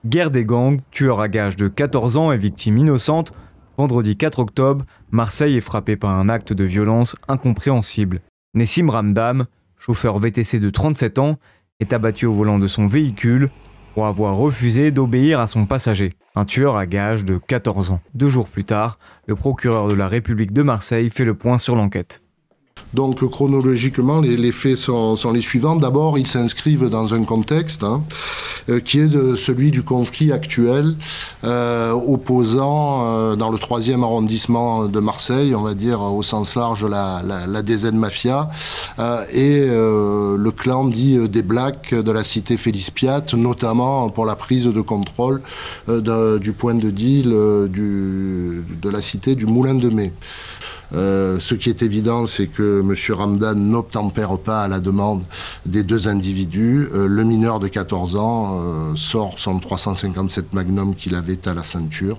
Guerre des gangs, tueur à gages de 14 ans et victime innocente. Vendredi 4 octobre, Marseille est frappé par un acte de violence incompréhensible. Nessim Ramdam, chauffeur VTC de 37 ans, est abattu au volant de son véhicule pour avoir refusé d'obéir à son passager. Un tueur à gages de 14 ans. 2 jours plus tard, le procureur de la République de Marseille fait le point sur l'enquête. Donc chronologiquement, les faits sont les suivants. D'abord, ils s'inscrivent dans un contexte qui est celui du conflit actuel opposant dans le 3e arrondissement de Marseille, on va dire au sens large la DZ Mafia, et le clan dit des Blacks de la cité Félix Piat, notamment pour la prise de contrôle du point de deal de la cité du Moulin de Mai. Ce qui est évident, c'est que M. Ramdam n'obtempère pas à la demande des deux individus. Le mineur de 14 ans sort son 357 Magnum qu'il avait à la ceinture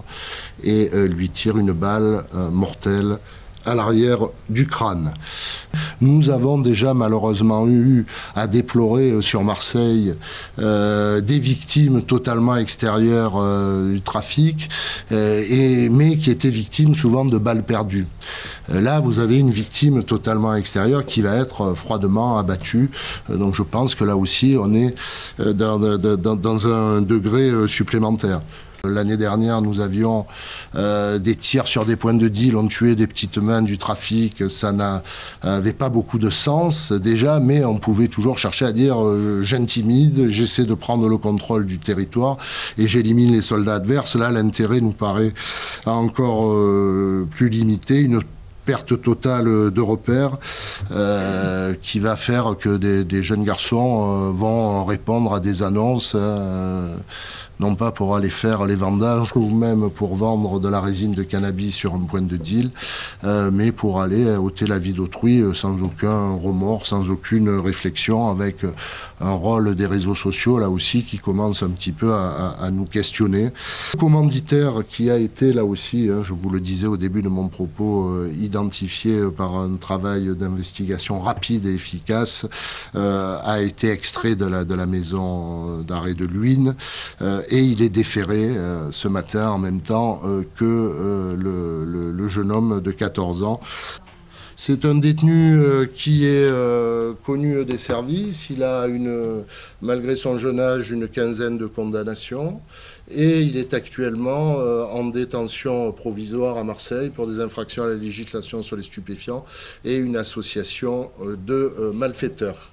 et lui tire une balle mortelle à l'arrière du crâne. Nous avons déjà malheureusement eu à déplorer sur Marseille des victimes totalement extérieures du trafic, mais qui étaient victimes souvent de balles perdues. Là, vous avez une victime totalement extérieure qui va être froidement abattue. Donc je pense que là aussi, on est dans un degré supplémentaire. L'année dernière, nous avions des tirs sur des points de deal, on tuait des petites mains du trafic. Ça n'avait pas beaucoup de sens déjà, mais on pouvait toujours chercher à dire j'intimide, j'essaie de prendre le contrôle du territoire et j'élimine les soldats adverses. Là, l'intérêt nous paraît encore plus limité. Une perte totale de repères qui va faire que des jeunes garçons vont répondre à des annonces, non pas pour aller faire les vendages ou même pour vendre de la résine de cannabis sur un point de deal, mais pour aller ôter la vie d'autrui sans aucun remords, sans aucune réflexion, avec un rôle des réseaux sociaux là aussi qui commence un petit peu à nous questionner. Le commanditaire qui a été là aussi, je vous le disais au début de mon propos, identifié par un travail d'investigation rapide et efficace, a été extrait de la maison d'arrêt de Luynes et il est déféré ce matin en même temps que le jeune homme de 14 ans. C'est un détenu qui est connu des services. Il a, malgré son jeune âge, une quinzaine de condamnations. Et il est actuellement en détention provisoire à Marseille pour des infractions à la législation sur les stupéfiants et une association de malfaiteurs.